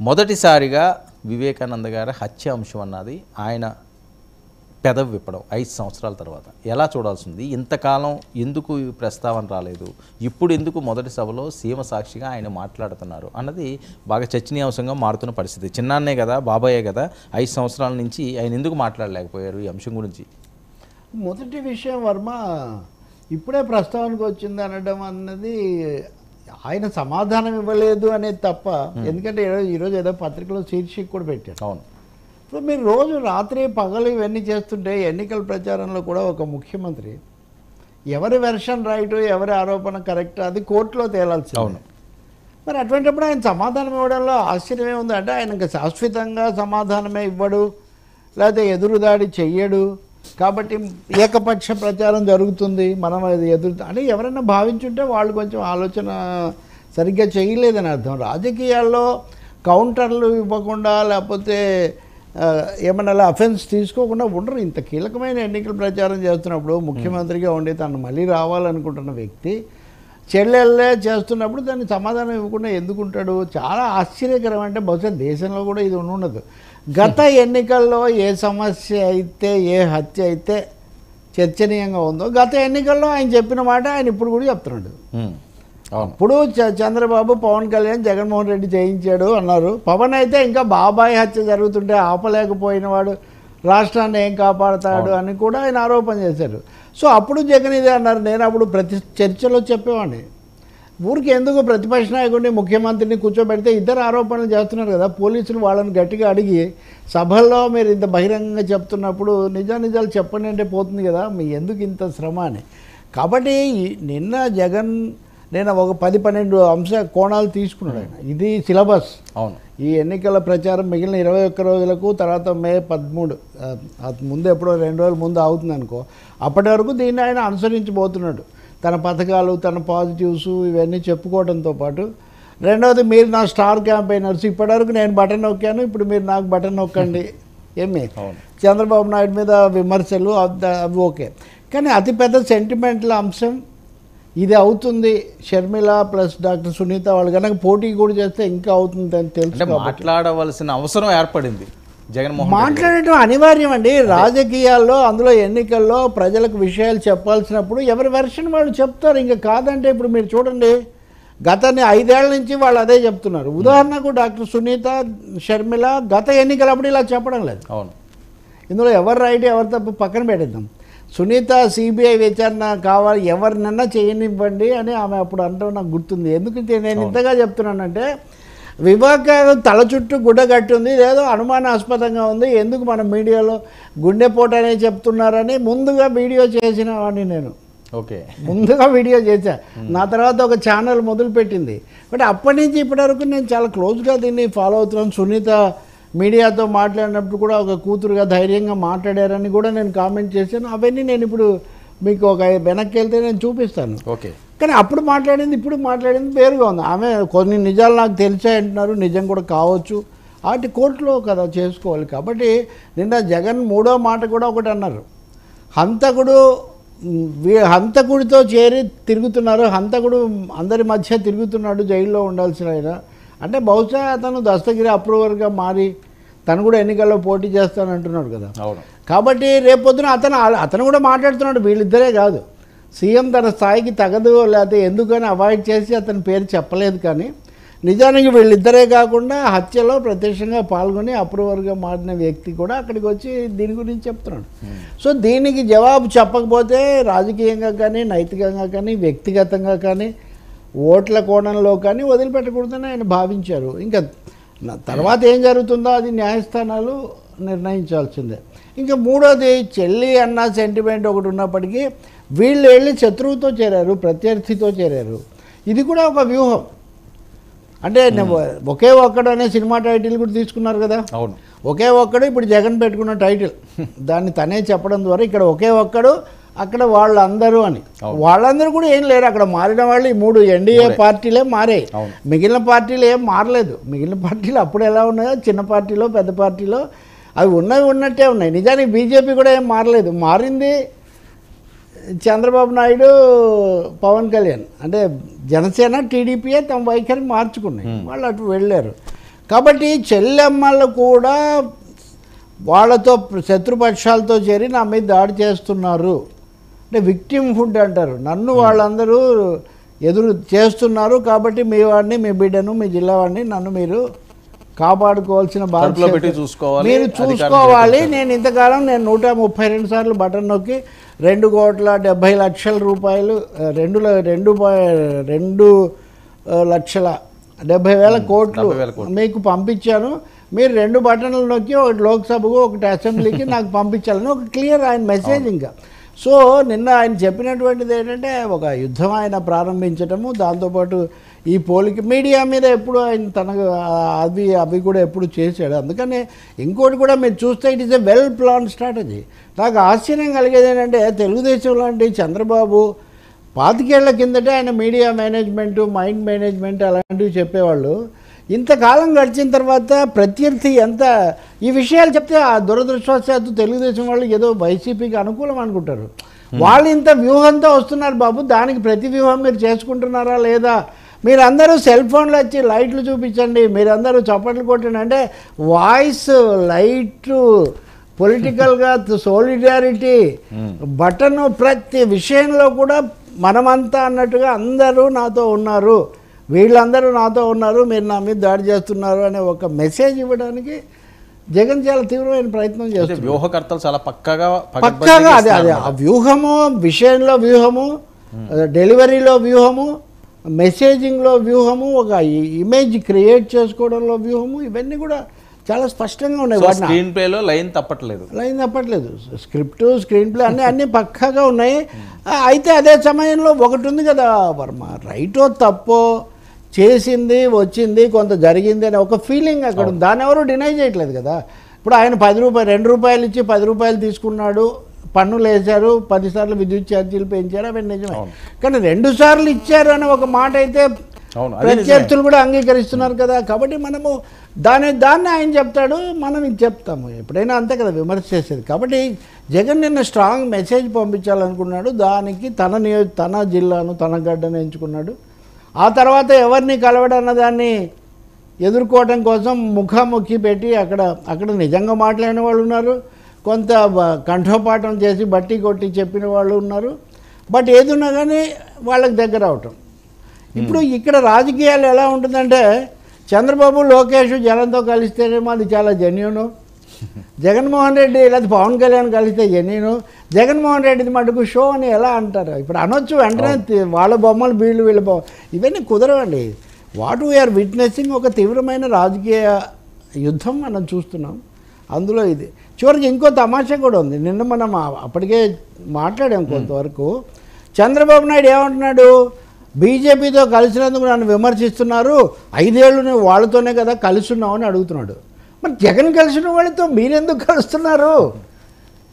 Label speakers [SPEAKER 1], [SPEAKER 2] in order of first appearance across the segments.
[SPEAKER 1] మొదటిసారిగా వివేకానంద గారి హత్య అంశం అన్నది ఆయన పెదవి విప్పడం 5 సంవత్సరాల తర్వాత ఎలా చూడాల్సింది? ఇంతకాలం ఎందుకు ఈ ప్రస్తావన రాలేదు, ఇప్పుడు ఎందుకు మొదటి సభలో సీమ సాక్షిగా ఆయన మాట్లాడుతున్నారు అన్నది బాగా చర్చనీయాంశంగా మారుతున్న పరిస్థితి. చిన్నాన్నే కదా, బాబాయే కదా, 5 సంవత్సరాల నుంచి ఆయన ఎందుకు మాట్లాడలేకపోయారు ఈ అంశం గురించి?
[SPEAKER 2] మొదటి విషయం వర్మ ఇప్పుడే ప్రస్తావనకు వచ్చింది అనడం అన్నది ఆయన సమాధానం ఇవ్వలేదు అనేది తప్ప. ఎందుకంటే ఈరోజు ఏదో పత్రికలో శీర్షిక కూడా పెట్టారు.
[SPEAKER 1] అవును.
[SPEAKER 2] ఇప్పుడు మీరు రోజు రాత్రి పగలు ఇవన్నీ చేస్తుంటే ఎన్నికల ప్రచారంలో కూడా ఒక ముఖ్యమంత్రి ఎవరి వెర్షన్ రైట్, ఎవరి ఆరోపణ కరెక్ట్ అది కోర్టులో తేలాల్సింది.
[SPEAKER 1] అవును.
[SPEAKER 2] మరి అటువంటిప్పుడు ఆయన సమాధానం ఇవ్వడంలో ఆశ్చర్యమే ఉంది. అంటే ఆయనకు శాశ్వతంగా సమాధానమే ఇవ్వడు, లేకపోతే ఎదురుదాడి చెయ్యడు, కాబట్టి ఏకపక్ష ప్రచారం జరుగుతుంది, మనం అది అంటే ఎవరైనా భావించుంటే వాళ్ళు కొంచెం ఆలోచన సరిగ్గా చేయలేదని అర్థం. రాజకీయాల్లో కౌంటర్లు ఇవ్వకుండా లేకపోతే ఏమన్నా అఫెన్స్ తీసుకోకుండా ఉండరు. ఇంత కీలకమైన ఎన్నికల ప్రచారం చేస్తున్నప్పుడు ముఖ్యమంత్రిగా ఉండి తను మళ్ళీ రావాలనుకుంటున్న వ్యక్తి చెల్లెళ్ళే చేస్తున్నప్పుడు దాన్ని సమాధానం ఇవ్వకుండా ఎందుకుంటాడు? చాలా ఆశ్చర్యకరం. అంటే బహుశా దేశంలో కూడా ఇది ఉండదు. గత ఎన్నికల్లో ఏ సమస్య అయితే, ఏ హత్య అయితే చర్చనీయంగా ఉందో గత ఎన్నికల్లో ఆయన చెప్పిన మాట ఆయన ఇప్పుడు కూడా చెప్తున్నాడు. అప్పుడు చంద్రబాబు పవన్ కళ్యాణ్ జగన్మోహన్ రెడ్డి చేయించాడు అన్నారు. పవన్ అయితే ఇంకా బాబాయ్ హత్య జరుగుతుంటే ఆపలేకపోయినవాడు రాష్ట్రాన్ని ఏం కాపాడతాడు అని కూడా ఆయన ఆరోపణ చేశారు. సో అప్పుడు జగన్ ఇదే అన్నారు. నేను అప్పుడు ప్రతి చర్చలో చెప్పేవాడిని, ఊరికి ఎందుకు ప్రతిపక్ష నాయకుడిని ముఖ్యమంత్రిని కూర్చోబెడితే ఇద్దరు ఆరోపణలు చేస్తున్నారు కదా, పోలీసులు వాళ్ళని గట్టిగా అడిగి సభల్లో మీరు ఇంత బహిరంగంగా చెప్తున్నప్పుడు నిజాలు చెప్పండి అంటే పోతుంది కదా, మీ ఎందుకు ఇంత శ్రమ అని. కాబట్టి నిన్న జగన్ నేను ఒక 10-12 కోణాలు తీసుకున్నాడు ఆయన. ఇది సిలబస్.
[SPEAKER 1] అవును. ఈ
[SPEAKER 2] ఎన్నికల ప్రచారం మిగిలిన 21 రోజులకు, తర్వాత మే 13 ముందు ఎప్పుడో 2 రోజుల ముందు అవుతుంది అనుకో, అప్పటి వరకు దీన్ని ఆయన అనుసరించబోతున్నాడు. తన పథకాలు, తన పాజిటివ్స్ ఇవన్నీ చెప్పుకోవడంతో పాటు, రెండవది మీరు నా స్టార్ క్యాంపెయినర్స్, ఇప్పటివరకు నేను బటన్ నొక్కాను, ఇప్పుడు మీరు నాకు బటన్ నొక్కండి. ఏమి చంద్రబాబు నాయుడు మీద విమర్శలు అవి ఓకే, కానీ అతిపెద్ద సెంటిమెంటల్ అంశం ఇది అవుతుంది. షర్మిల ప్లస్ డాక్టర్ సునీత వాళ్ళు కనుక పోటీ కూడా చేస్తే ఇంకా అవుతుంది అని తెలుసు.
[SPEAKER 1] మాట్లాడవలసిన అవసరం ఏర్పడింది. జగన్మోహన్
[SPEAKER 2] మాట్లాడటం అనివార్యం అండి రాజకీయాల్లో. అందులో ఎన్నికల్లో ప్రజలకు విషయాలు చెప్పాల్సినప్పుడు ఎవరి వెర్షన్ వాళ్ళు చెప్తారు. ఇంకా కాదంటే ఇప్పుడు మీరు చూడండి, గత 5 ఏళ్ల నుంచి వాళ్ళు అదే చెప్తున్నారు. ఉదాహరణకు డాక్టర్ సునీత, షర్మిల గత ఎన్నికలప్పుడు ఇలా చెప్పడం లేదు.
[SPEAKER 1] అవును.
[SPEAKER 2] ఇందులో ఎవరు రైట్ ఎవరు తప్పు పక్కన పెట్టేద్దాం. సునీత సిబిఐ విచారణ కావాలి, ఎవరినన్నా చేయనివ్వండి అని ఆమె అప్పుడు అంటే నాకు గుర్తుంది. ఎందుకంటే నేను ఇంతగా చెప్తున్నానంటే, వివేకానంద తల చుట్టూ గుడ్డ కట్టి ఉంది, ఏదో అనుమానాస్పదంగా ఉంది, ఎందుకు మన మీడియాలో గుండెపోటు అనే చెప్తున్నారని ముందుగా వీడియో చేసిన వాడిని నేను.
[SPEAKER 1] ఓకే,
[SPEAKER 2] ముందుగా వీడియో చేశా. నా తర్వాత ఒక ఛానల్ మొదలుపెట్టింది. బట్ అప్పటి నుంచి ఇప్పటి వరకు నేను చాలా క్లోజ్గా దీన్ని ఫాలో అవుతున్నాను. సునీత మీడియాతో మాట్లాడినప్పుడు కూడా ఒక కూతురుగా ధైర్యంగా మాట్లాడారని కూడా నేను కామెంట్ చేశాను. అవన్నీ నేను ఇప్పుడు మీకు ఒక వెనక్కి వెళ్తే నేను చూపిస్తాను.
[SPEAKER 1] ఓకే,
[SPEAKER 2] కానీ అప్పుడు మాట్లాడింది ఇప్పుడు మాట్లాడింది వేరుగా ఉంది. ఆమె కొన్ని నిజాలు నాకు తెలిసాయి అంటున్నారు, నిజం కూడా కావచ్చు, వాటి కోర్టులో కదా చేసుకోవాలి. కాబట్టి నిన్న జగన్ 3వ మాట కూడా ఒకటి అన్నారు, హంతకుడితో చేరి తిరుగుతున్నారు, హంతకుడు అందరి మధ్య తిరుగుతున్నాడు, జైల్లో ఉండాల్సిన ఆయన అంటే బహుశా అతను దస్తగిరి అప్రూవర్గా మారి తను కూడా ఎన్నికల్లో పోటీ చేస్తానంటున్నాడు కదా. కాబట్టి రేపొద్దున అతను కూడా మాట్లాడుతున్నాడు. వీళ్ళిద్దరే కాదు, సీఎం తన స్థాయికి తగదు లేకపోతే ఎందుకని అవాయిడ్ చేసి అతని పేరు చెప్పలేదు. కానీ నిజానికి వీళ్ళిద్దరే కాకుండా హత్యలో ప్రత్యక్షంగా పాల్గొని అప్రూవర్గా మారిన వ్యక్తి కూడా అక్కడికి వచ్చి దీని గురించి చెప్తున్నాడు. సో దీనికి జవాబు చెప్పకపోతే రాజకీయంగా కానీ, నైతికంగా కానీ, వ్యక్తిగతంగా కానీ, ఓట్ల కోణంలో కానీ వదిలిపెట్టకూడదని ఆయన భావించారు. ఇంకా తర్వాత ఏం జరుగుతుందో అది న్యాయస్థానాలు నిర్ణయించాల్సిందే. ఇంకా మూడోది, చెల్లి అన్న సెంటిమెంట్ ఒకటి ఉన్నప్పటికీ వీళ్ళు వెళ్ళి శత్రువుతో చేరారు, ప్రత్యర్థితో చేరారు. ఇది కూడా ఒక వ్యూహం. అంటే ఒకే ఒక్కడు అనే సినిమా టైటిల్ కూడా తీసుకున్నారు కదా.
[SPEAKER 1] అవును,
[SPEAKER 2] ఒకే ఒక్కడు ఇప్పుడు జగన్ పెట్టుకున్న టైటిల్, దాన్ని తనే చెప్పడం ద్వారా ఇక్కడ ఒకే ఒక్కడు, అక్కడ వాళ్ళందరూ అని. వాళ్ళందరూ కూడా ఏం లేరు అక్కడ. మారిన వాళ్ళు ఈ 3 ఎన్డీఏ పార్టీలే మారాయి, మిగిలిన పార్టీలు ఏం మారలేదు. మిగిలిన పార్టీలు అప్పుడు ఎలా ఉన్నాయో, చిన్న పార్టీలో పెద్ద పార్టీలో అవి ఉన్నట్టే ఉన్నాయి. నిజానికి బీజేపీ కూడా ఏం మారలేదు. మారింది చంద్రబాబు నాయుడు, పవన్ కళ్యాణ్. అంటే జనసేన, టీడీపీయే తమ వైఖరి మార్చుకున్నాయి, వాళ్ళు అటు వెళ్ళారు. కాబట్టి చెల్లెమ్మలు కూడా వాళ్ళతో శత్రుపక్షాలతో చేరి నా మీద దాడి చేస్తున్నారు. అంటే విక్టిమ్ ఫుడ్ అంటారు. నన్ను వాళ్ళందరూ ఎదురు చేస్తున్నారు కాబట్టి మీ వాడిని, మీ బిడ్డను, మీ జిల్లా వాడిని నన్ను మీరు కాపాడుకోవాల్సిన బాధ్యత మీరు చూసుకోవాలి. నేను ఇంతకాలం 132 సార్లు బటన్ నొక్కి 2,70,00,000 రూపాయలు 2,70,000 కోట్లు మీకు పంపించాను. మీరు 2 బటన్లు నొక్కి ఒకటి లోక్సభకు ఒకటి అసెంబ్లీకి నాకు పంపించాలని ఒక క్లియర్ ఆయన మెసేజ్. ఇంకా సో నిన్న ఆయన చెప్పినటువంటిది ఏంటంటే ఒక యుద్ధం ఆయన ప్రారంభించటము, దాంతోపాటు ఈ పోలిక మీడియా మీద ఎప్పుడు ఆయన తనకు అవి కూడా ఎప్పుడు చేశాడు. అందుకని ఇంకోటి కూడా మీరు చూస్తే it is a well plan strategy. నాకు ఆశ్చర్యం కలిగేది ఏంటంటే తెలుగుదేశం లాంటి చంద్రబాబు 25 ఏళ్ల కిందటే ఆయన మీడియా మేనేజ్మెంటు, మైండ్ మేనేజ్మెంట్ అలాంటివి చెప్పేవాళ్ళు. ఇంతకాలం గడిచిన తర్వాత ప్రత్యర్థి ఎంత ఈ విషయాలు చెప్తే ఆ దురదృష్టవశాత్తు తెలుగుదేశం వాళ్ళు ఏదో వైసీపీకి అనుకూలం అనుకుంటారు. వాళ్ళు ఇంత వ్యూహంతో వస్తున్నారు బాబు, దానికి ప్రతి వ్యూహం మీరు చేసుకుంటున్నారా లేదా? మీరందరూ సెల్ ఫోన్లు వచ్చి లైట్లు చూపించండి, మీరందరూ చప్పట్లు కొట్టండి అంటే వాయిస్, లైటు, పొలిటికల్గా సోలిడారిటీ, బటన్, ప్రతి విషయంలో కూడా మనమంతా అన్నట్టుగా అందరూ నాతో ఉన్నారు, వీళ్ళందరూ నాతో ఉన్నారు, మీరు నా మీద దాడి చేస్తున్నారు అనే ఒక మెసేజ్ ఇవ్వడానికి జగన్ చాలా తీవ్రమైన ప్రయత్నం చేస్తారు.
[SPEAKER 1] వ్యూహకర్తలు చాలా పక్కాగా
[SPEAKER 2] అదే ఆ వ్యూహము, విషయంలో వ్యూహము, డెలివరీలో వ్యూహము, మెసేజింగ్లో వ్యూహము, ఒక ఇమేజ్ క్రియేట్ చేసుకోవడంలో వ్యూహము, ఇవన్నీ కూడా చాలా స్పష్టంగా ఉన్నాయి.
[SPEAKER 1] స్క్రీన్ ప్లేలో లైన్ తప్పట్లేదు,
[SPEAKER 2] స్క్రిప్ట్, స్క్రీన్ ప్లే అన్నీ పక్కాగా ఉన్నాయి. అయితే అదే సమయంలో ఒకటి ఉంది కదా వర్మ, రైటో తప్పో చేసింది వచ్చింది కొంత జరిగింది అనే ఒక ఫీలింగ్ అక్కడ ఉంది. దాన్ని ఎవరు డినై చేయట్లేదు కదా. ఇప్పుడు ఆయన 10 రూపాయలు 2 రూపాయలు ఇచ్చి 10 రూపాయలు తీసుకున్నాడు, పన్నులు వేశారు, 10 సార్లు విద్యుత్ ఛార్జీలు పెంచారు, అవన్నీ నిజమే. కానీ 2 సార్లు ఇచ్చారు అనే ఒక మాట అయితే ప్రత్యర్థులు కూడా అంగీకరిస్తున్నారు కదా. కాబట్టి మనము దాన్ని ఆయన చెప్తాడు, మనం ఇది చెప్తాము, ఎప్పుడైనా అంతే కదా విమర్శ చేసేది. కాబట్టి జగన్ నిన్న స్ట్రాంగ్ మెసేజ్ పంపించాలనుకున్నాడు. దానికి తన జిల్లాను, తన గడ్డను ఎంచుకున్నాడు. ఆ తర్వాత ఎవరిని కలవడన్న దాన్ని ఎదుర్కోవడం కోసం ముఖాముఖి పెట్టి అక్కడ నిజంగా మాట్లాడిన వాళ్ళు ఉన్నారు, కొంత కంఠోపాఠం చేసి బట్టి కొట్టి చెప్పిన వాళ్ళు ఉన్నారు. బట్ ఏదున్నా కానీ వాళ్ళకి దగ్గర అవటం. ఇప్పుడు ఇక్కడ రాజకీయాలు ఎలా ఉంటుందంటే చంద్రబాబు, లోకేష్ జనంతో కలిస్తేనేమో అది చాలా జెన్యూను, జగన్మోహన్ రెడ్డి లేదా పవన్ కళ్యాణ్ కలిస్తే జెన్యూను, జగన్మోహన్ రెడ్డిది మటుకు షో అని ఎలా అంటారు. ఇప్పుడు అనొచ్చు వెంటనే వాళ్ళ బొమ్మలు వీళ్ళ బొమ్మ, ఇవన్నీ కుదరవండి. వాట్ వీఆర్ విట్నెసింగ్ ఒక తీవ్రమైన రాజకీయ యుద్ధం మనం చూస్తున్నాం. అందులో ఇది చివరికి ఇంకో తమాషా కూడా ఉంది. నిన్న మనం అప్పటికే మాట్లాడాం కొంతవరకు. చంద్రబాబు నాయుడు ఏమంటున్నాడు, బీజేపీతో కలిసినందుకు నన్ను విమర్శిస్తున్నారు, 5 ఏళ్ళు నువ్వు వాళ్ళతోనే కదా కలుస్తున్నావు అని అడుగుతున్నాడు. మరి జగన్ కలిసిన వాళ్ళతో మీరెందుకు కలుస్తున్నారు?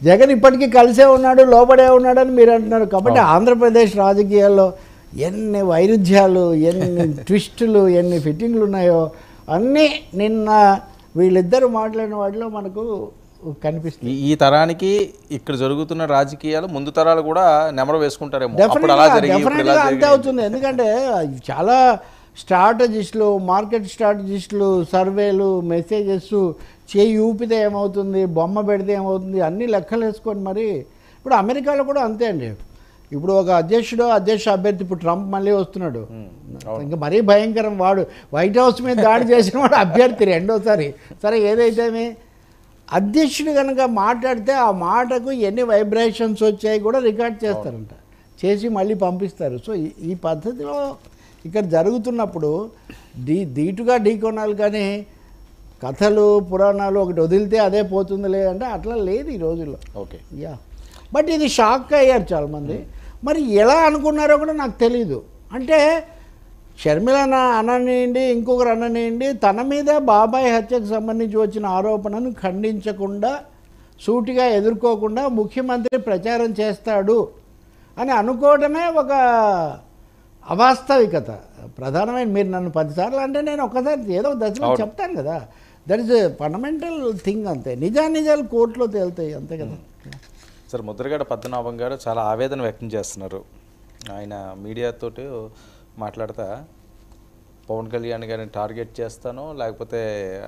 [SPEAKER 2] జగన్ ఇప్పటికీ కలిసే ఉన్నాడు, లోపడే ఉన్నాడని మీరు అంటున్నారు. కాబట్టి ఆంధ్రప్రదేశ్ రాజకీయాల్లో ఎన్ని వైరుధ్యాలు, ఎన్ని ట్విస్టులు, ఎన్ని ఫిట్టింగ్లు ఉన్నాయో అన్నీ నిన్న వీళ్ళిద్దరూ మాట్లాడిన వాటిలో మనకు కనిపిస్తుంది.
[SPEAKER 1] ఈ తరానికి ఇక్కడ జరుగుతున్న రాజకీయాలు ముందు తరాలు కూడా నెమరు వేసుకుంటారేమో.
[SPEAKER 2] డెఫినెట్గా అంతే అవుతుంది. ఎందుకంటే చాలా స్ట్రాటజిస్టులు, మార్కెట్ స్ట్రాటజిస్టులు, సర్వేలు, మెసేజెస్ చేయి ఊపితే ఏమవుతుంది, బొమ్మ పెడితే ఏమవుతుంది, అన్నీ లెక్కలు వేసుకొని మరి. ఇప్పుడు అమెరికాలో కూడా అంతే అండి. ఇప్పుడు ఒక అధ్యక్ష అభ్యర్థి, ఇప్పుడు ట్రంప్ మళ్ళీ వస్తున్నాడు, ఇంకా మరీ భయంకరం. వాడు వైట్ హౌస్ మీద దాడి చేసిన వాడు అభ్యర్థి రెండోసారి. సరే ఏదైతేనే అధ్యక్షుడు కనుక మాట్లాడితే ఆ మాటకు ఎన్ని వైబ్రేషన్స్ వచ్చాయి కూడా రికార్డ్ చేస్తారంట, చేసి మళ్ళీ పంపిస్తారు. సో ఈ పద్ధతిలో ఇక్కడ జరుగుతున్నప్పుడు ధీటుగా ఢీకొనాలి. కానీ కథలు, పురాణాలు ఒకటి వదిలితే అదే పోతుంది లేదంటే అట్లా లేదు ఈ రోజుల్లో.
[SPEAKER 1] Okay,
[SPEAKER 2] yeah. బట్ ఇది షాక్ అయ్యారు చాలామంది. మరి ఎలా అనుకున్నారో కూడా నాకు తెలీదు. అంటే షర్మిల అననియండి, ఇంకొకరు అననియండి, తన మీద బాబాయ్ హత్యకు సంబంధించి వచ్చిన ఆరోపణను ఖండించకుండా, సూటిగా ఎదుర్కోకుండా ముఖ్యమంత్రి ప్రచారం చేస్తాడు అని అనుకోవడమే ఒక అవాస్తవికత. ప్రధానమైన మీరు నన్ను 10 సార్లు అంటే నేను ఒక్కసారి ఏదో దశలో చెప్తాను కదా. That is a fundamental thing. అంతే, నిజాలు కోర్టులో తేలుతాయి, అంతే కదా.
[SPEAKER 1] సార్, ముద్రగడ పద్మనాభం గారు చాలా ఆవేదన వ్యక్తం చేస్తున్నారు. ఆయన మీడియాతో మాట్లాడతా పవన్ కళ్యాణ్ గారిని టార్గెట్ చేస్తానో లేకపోతే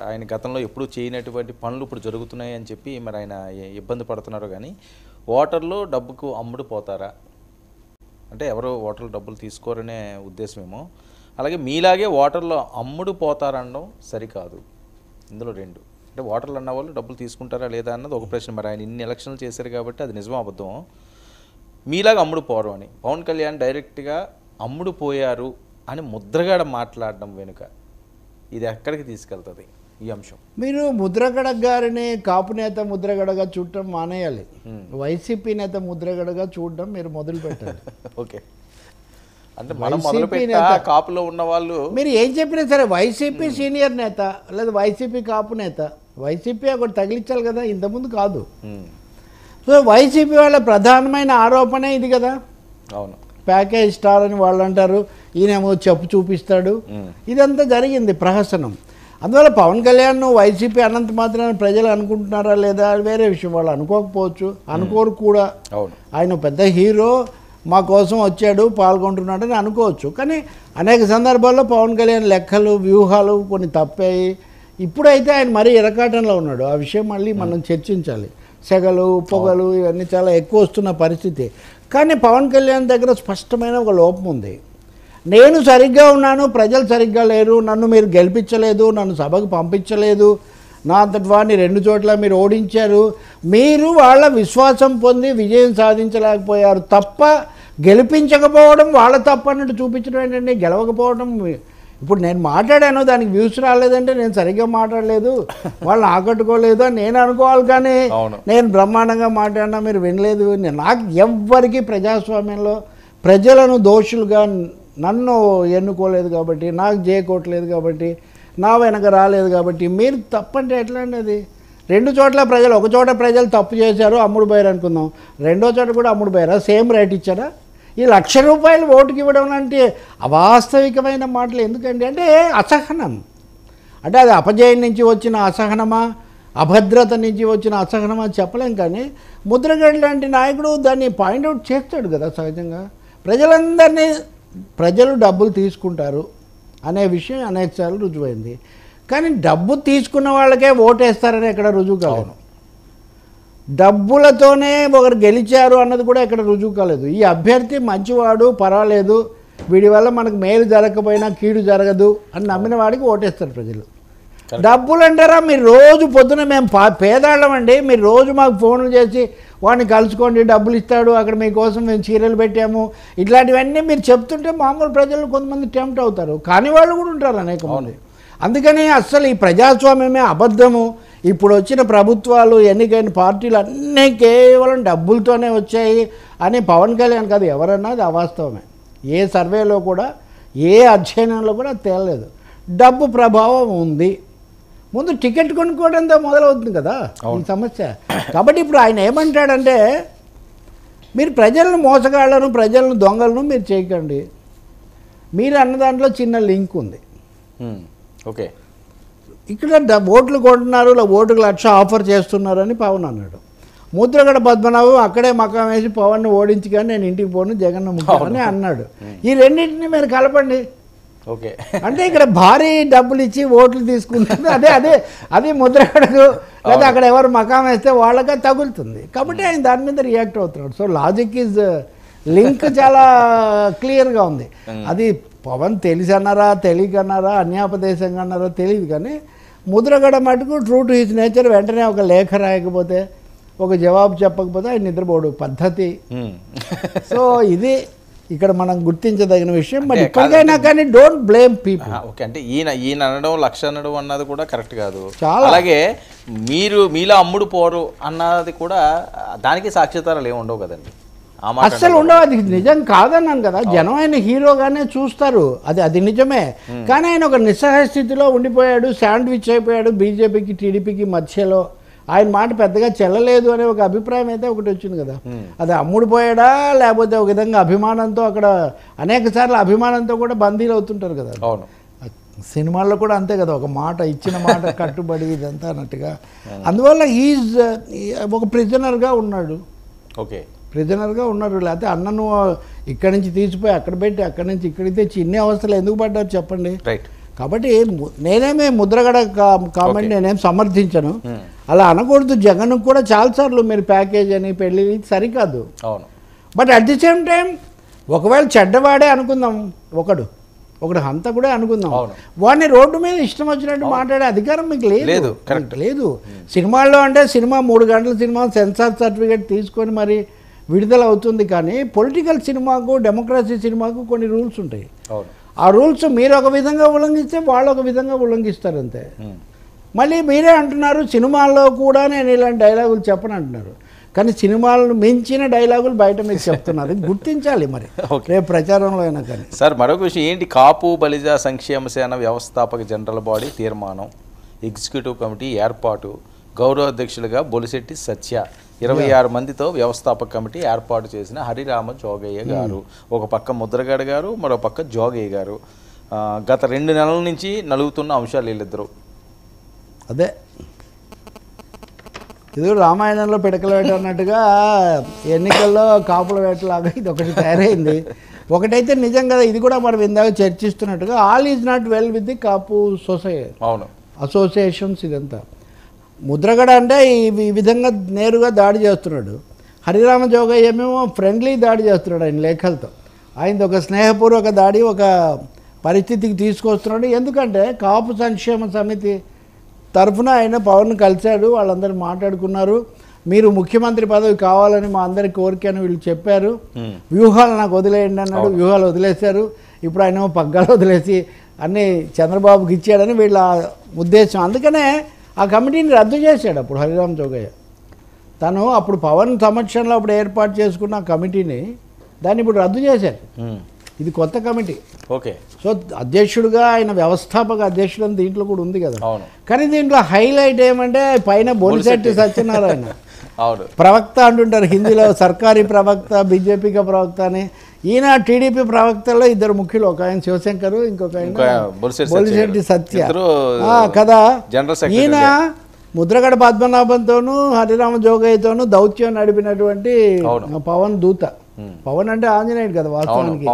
[SPEAKER 1] ఆయన గతంలో ఎప్పుడూ చేయనటువంటి పనులు ఇప్పుడు జరుగుతున్నాయి అని చెప్పి మరి ఆయన ఇబ్బంది పడుతున్నారు. కానీ ఓటర్లు డబ్బుకు అమ్ముడు పోతారా అంటే ఎవరు ఓటర్లు డబ్బులు తీసుకోరనే ఉద్దేశమేమో. అలాగే మీలాగే ఓటర్లు అమ్ముడు పోతారనడం సరికాదు. ఇందులో రెండు అంటే ఓటర్లు అన్న వాళ్ళు డబ్బులు తీసుకుంటారా లేదా అన్నది ఒక ప్రశ్న. మరి ఆయన ఇన్ని ఎలక్షన్లు చేశారు కాబట్టి అది నిజమో అబద్ధమో. మీలాగా అమ్ముడు పోరు అని పవన్ కళ్యాణ్ డైరెక్ట్గా అమ్ముడు పోయారు అని ముద్రగడ మాట్లాడడం వెనుక ఇది ఎక్కడికి తీసుకెళ్తుంది ఈ అంశం?
[SPEAKER 2] మీరు ముద్రగడ గారిని కాపు నేత ముద్రగడగా చూడటం మానేయాలి. వైసీపీ నేత ముద్రగడగా చూడడం మీరు మొదలు పెట్టాలి.
[SPEAKER 1] ఓకే, అంటే మనం మొదలు పెట్టా కాపులో ఉన్న వాళ్ళు
[SPEAKER 2] మీరు ఏం చెప్పినా సరే వైసీపీ సీనియర్ నేత లేదా వైసీపీ కాపు నేత, వైసీపీ ఒకటి తగిలించాలి కదా, ఇంతకుముందు కాదు. సో వైసీపీ వాళ్ళ ప్రధానమైన ఆరోపణ ఇది కదా.
[SPEAKER 1] అవును,
[SPEAKER 2] ప్యాకేజ్ స్టార్ అని వాళ్ళు అంటారు, ఈయనేమో చెప్పు చూపిస్తాడు, ఇదంతా జరిగింది ప్రహసనం. అందువల్ల పవన్ కళ్యాణ్ వైసీపీ అనంత మాత్రాన్ని ప్రజలు అనుకుంటున్నారా లేదా వేరే విషయం. వాళ్ళు అనుకోకపోవచ్చు, అనుకోరు కూడా. ఆయన పెద్ద హీరో, మా కోసం వచ్చాడు పాల్గొంటున్నాడని అనుకోవచ్చు. కానీ అనేక సందర్భాల్లో పవన్ కళ్యాణ్ లెక్కలు వ్యూహాలు కొన్ని తప్పాయి. ఇప్పుడైతే ఆయన మరీ ఇరకాటంలో ఉన్నాడు. ఆ విషయం మళ్ళీ మనం చర్చించాలి. సెగలు పొగలు ఇవన్నీ చాలా ఎక్కువ వస్తున్న పరిస్థితి. కానీ పవన్ కళ్యాణ్ దగ్గర స్పష్టమైన ఒక లోపం ఉంది. నేను సరిగ్గా ఉన్నాను, ప్రజలు సరిగ్గా లేరు, నన్ను మీరు గెలిపించలేదు, నన్ను సభకు పంపించలేదు, నా అంతటి వాడిని 2 చోట్ల మీరు ఓడించారు, మీరు వాళ్ళ విశ్వాసం పొంది విజయం సాధించలేకపోయారు తప్ప గెలిపించకపోవడం వాళ్ళ తప్ప అన్నట్టు చూపించడం ఏంటండి. గెలవకపోవడం, ఇప్పుడు నేను మాట్లాడాను దానికి వ్యూస్ రాలేదంటే నేను సరిగ్గా మాట్లాడలేదు, వాళ్ళని ఆకట్టుకోలేదు అని నేను అనుకోవాలి. కానీ నేను బ్రహ్మాండంగా మాట్లాడినా మీరు వినలేదు. నాకు ఎవ్వరికీ ప్రజాస్వామ్యంలో ప్రజలను దోషులుగా నన్ను ఎన్నుకోలేదు కాబట్టి, నాకు చేయకోవట్లేదు కాబట్టి, నా వెనక రాలేదు కాబట్టి మీరు తప్పంటే ఎట్లా అండి అది? 2 చోట్ల ప్రజలు, ఒక చోట ప్రజలు తప్పు చేశారు అమ్ముడు పోయారు అనుకుందాం, రెండో చోట కూడా అమ్ముడు పోయారా? సేమ్ రైట్ ఇచ్చారా? ఈ ₹1,00,000 ఓటుకి ఇవ్వడం అంటే అవాస్తవికమైన మాటలు ఎందుకండి? అంటే అసహనం. అంటే అది అపజయం నుంచి వచ్చిన అసహనమా, అభద్రత నుంచి వచ్చిన అసహనమా చెప్పలేం. కానీ ముద్రగడ లాంటి నాయకుడు దాన్ని పాయింట్అవుట్ చేస్తాడు కదా. సహజంగా ప్రజలందరినీ ప్రజలు డబ్బులు తీసుకుంటారు అనే విషయం అనేకసార్లు రుజువైంది. కానీ డబ్బు తీసుకున్న వాళ్ళకే ఓటేస్తారని ఎక్కడ రుజువు కాలేదు. డబ్బులతోనే ఒకరు గెలిచారు అన్నది కూడా ఎక్కడ రుజువు కాలేదు. ఈ అభ్యర్థి మంచివాడు, పర్వాలేదు, వీడి వల్ల మనకు మేలు జరగకపోయినా కీడు జరగదు అని నమ్మిన వాడికి ఓటేస్తారు ప్రజలు. డబ్బులు అంటారా? మీరు రోజు పొద్దున మేము పేదాళ్ళం అండి, మీరు రోజు మాకు ఫోన్లు చేసి వాడిని కలుసుకోండి, డబ్బులు ఇస్తాడు, అక్కడ మీకోసం మేము చీరలు పెట్టాము, ఇట్లాంటివన్నీ మీరు చెప్తుంటే మామూలు ప్రజలు కొంతమంది టెంప్ట్ అవుతారు. కానీ వాళ్ళు కూడా ఉంటారు అనేక మంది. అందుకని అస్సలు ఈ ప్రజాస్వామ్యమే అబద్ధము. ఇప్పుడు వచ్చిన ప్రభుత్వాలు, ఎన్నికైన పార్టీలు అన్నీ కేవలం డబ్బులతోనే వచ్చాయి అని పవన్ కళ్యాణ్ కాదు ఎవరన్నా అది అవాస్తవమే. ఏ సర్వేలో కూడా, ఏ అధ్యయనంలో కూడా తేలలేదు. డబ్బు ప్రభావం ఉంది. ముందు టికెట్ కొనుక్కోవడంతో మొదలవుతుంది కదా ఈ సమస్య. కాబట్టి ఇప్పుడు ఆయన ఏమంటాడంటే, మీరు ప్రజలను మోసగాళ్లను, ప్రజలను దొంగలను మీరు చేయకండి. మీరు అన్న దాంట్లో చిన్న లింక్ ఉంది.
[SPEAKER 1] ఓకే,
[SPEAKER 2] ఇక్కడ ఓట్లు కొంటున్నారు, ఓటుకు 1,00,000 ఆఫర్ చేస్తున్నారు అని పవన్ అన్నాడు. ముద్రగడ పద్మనాభం అక్కడే మకాం వేసి పవన్ని ఓడించి కానీ నేను ఇంటికి పోను, జగన్ ముఖ్యమని అన్నాడు. ఈ రెండింటిని మీరు కలపండి.
[SPEAKER 1] ఓకే,
[SPEAKER 2] అంటే ఇక్కడ భారీ డబ్బులు ఇచ్చి ఓట్లు తీసుకుంటుంది. అదే ముద్రగడకు లేదా అక్కడ ఎవరు మకాం వేస్తే వాళ్ళకే తగులుతుంది. కాబట్టి ఆయన దాని మీద రియాక్ట్ అవుతున్నాడు. సో లాజిక్ ఈజ్ లింక్ చాలా క్లియర్గా ఉంది. అది పవన్ తెలిసి అన్నారా, తెలియకన్నారా, అన్యాపదేశంగా అన్నారా తెలియదు. కానీ ముద్రగడ మటుకు ట్రూ టు హిజ్ నేచర్ వెంటనే ఒక లేఖ రాయకపోతే, ఒక జవాబు చెప్పకపోతే ఆయన నిద్రపోడు పద్ధతి. సో ఇది ఇక్కడ మనం గుర్తించదగిన విషయం. మరి ఇప్పటికైనా కానీ డోంట్ బ్లేమ్ పీపుల్.
[SPEAKER 1] ఓకే, అంటే ఈయన అనడం 1,00,000 అనడం అన్నది కూడా కరెక్ట్ కాదు. అలాగే మీలో అమ్ముడు పోరు అన్నది కూడా దానికి సాక్ష్యాధారాలు ఏమి ఉండవు కదండి.
[SPEAKER 2] అస్సలు ఉండవు. అది నిజం కాదన్నాను కదా. జనం ఆయన హీరోగానే చూస్తారు, అది నిజమే. కానీ ఆయన ఒక నిస్సహాయ స్థితిలో ఉండిపోయాడు, శాండ్విచ్ అయిపోయాడు బీజేపీకి టీడీపీకి మధ్యలో. ఆయన మాట పెద్దగా చెల్లలేదు అనే ఒక అభిప్రాయం అయితే ఒకటి వచ్చింది కదా. అది అమ్ముడు పోయాడా లేకపోతే ఒక విధంగా అభిమానంతో, అక్కడ అనేక సార్లు అభిమానంతో కూడా బందీలు అవుతుంటారు కదా.
[SPEAKER 1] అవును,
[SPEAKER 2] సినిమాల్లో కూడా అంతే కదా, ఒక మాట ఇచ్చిన మాట కట్టుబడి ఇదంతా అన్నట్టుగా. అందువల్ల ఈజ్ ఒక ప్రిజనర్గా ఉన్నాడు.
[SPEAKER 1] ఓకే,
[SPEAKER 2] ప్రిజనర్గా ఉన్నారు. లేకపోతే అన్నను ఇక్కడి నుంచి తీసిపోయి అక్కడ పెట్టి అక్కడి నుంచి ఇక్కడికి తెచ్చి ఇన్ని అవస్థలు ఎందుకు పడ్డారు చెప్పండి.
[SPEAKER 1] రైట్.
[SPEAKER 2] కాబట్టి నేనేమే ముద్రగడ కామెంట్ నేనేం సమర్థించను. అలా అనకూడదు. జగన్ కూడా చాలాసార్లు మీరు ప్యాకేజ్ అని పెళ్ళి సరికాదు.
[SPEAKER 1] అవును.
[SPEAKER 2] But at the same time ఒకవేళ చెడ్డవాడే అనుకుందాం, ఒకడు హంత కూడా అనుకుందాం, వాడిని రోడ్డు మీద ఇష్టం వచ్చినట్టు మాట్లాడే అధికారం మీకు లేదు. లేదు. సినిమాల్లో అంటే సినిమా 3 గంటల సినిమా సెన్సార్ సర్టిఫికేట్ తీసుకొని మరి విడుదల అవుతుంది. కానీ పొలిటికల్ సినిమాకు డెమోక్రసీ సినిమాకు కొన్ని రూల్స్ ఉంటాయి. ఆ రూల్స్ మీరు ఒక విధంగా ఉల్లంఘిస్తే వాళ్ళు ఒక విధంగా ఉల్లంఘిస్తారు అంతే. మళ్ళీ మీరే అంటున్నారు సినిమాల్లో కూడా నేను ఇలాంటి డైలాగులు చెప్పను అంటున్నారు. కానీ సినిమాలను మించిన డైలాగులు బయట మీకు చెప్తున్నారు. గుర్తించాలి మరి రేపు ప్రచారంలో అయినా. కానీ
[SPEAKER 1] సార్ మరొక విషయం ఏంటి, కాపు బలిజ సంక్షేమ సేన వ్యవస్థాపక జనరల్ బాడీ తీర్మానం, ఎగ్జిక్యూటివ్ కమిటీ ఏర్పాటు, గౌరవ అధ్యక్షులుగా బొలిశెట్టి సత్య, 26 మందితో వ్యవస్థాపక కమిటీ ఏర్పాటు చేసిన హరిరామ జోగయ్య గారు, ఒక పక్క ముద్రగడ గారు, మరో పక్క జోగయ్య గారు. గత 2 నెలల నుంచి నలుగుతున్న అంశాలు వీళ్ళిద్దరు.
[SPEAKER 2] అదే ఇది రామాయణంలో పిడకల వేట అన్నట్టుగా ఎన్నికల్లో కాపుల వేటలాగా ఇది ఒకటి తయారైంది. ఒకటైతే నిజం కదా, ఇది కూడా మనం ఇందాక చర్చిస్తున్నట్టుగా all is not well with the Kapu associations. ఇదంతా ముద్రగడ అంటే ఈ విధంగా నేరుగా దాడి చేస్తున్నాడు. హరిరామ జోగయ్య ఏమేమో ఫ్రెండ్లీ దాడి చేస్తున్నాడు ఆయన లేఖలతో. ఆయనది ఒక స్నేహపూర్వక దాడి, ఒక పరిస్థితికి తీసుకొస్తున్నాడు. ఎందుకంటే కాపు సంక్షేమ సమితి తరఫున ఆయన పవన్ కలిశాడు, వాళ్ళందరూ మాట్లాడుకున్నారు. మీరు ముఖ్యమంత్రి పదవి కావాలని మా అందరి కోరిక అని వీళ్ళు చెప్పారు. వ్యూహాలు నాకు వదిలేయండి అన్నాడు, వ్యూహాలు వదిలేశారు. ఇప్పుడు ఆయన పగ్గాలు వదిలేసి అన్నీ చంద్రబాబుకి ఇచ్చాడని వీళ్ళ ఉద్దేశం. అందుకనే ఆ కమిటీని రద్దు చేశాడు అప్పుడు హరిరామ జోగయ్య. తను అప్పుడు పవన్ సమక్షంలో అప్పుడు ఏర్పాటు చేసుకున్న కమిటీని దాన్ని ఇప్పుడు రద్దు చేశారు. ఇది కొత్త కమిటీ.
[SPEAKER 1] ఓకే.
[SPEAKER 2] సో అధ్యక్షుడుగా ఆయన వ్యవస్థాపక అధ్యక్షుడు అని దీంట్లో కూడా ఉంది కదా. కానీ దీంట్లో హైలైట్ ఏమంటే పైన బొలిశెట్టి సత్యనారాయణ ప్రవక్త అంటుంటారు హిందీలో, సర్కారీ ప్రవక్త, బీజేపీకి ప్రవక్త అని. ఈయన టీడీపీ ప్రవక్తలో 2 ముఖ్యులు, ఒక ఆయన శివశంకర్, ఇంకొక ఆయన బొలిశెట్టి సత్య కదా. ఈయన ముద్రగడ పద్మనాభంతోనూ హరిరామ జోగయ్యతోనూ దౌత్యం నడిపినటువంటి పవన్ దూత. పవన్ అంటే ఆంజనేయుడు కదా వాస్తవానికి.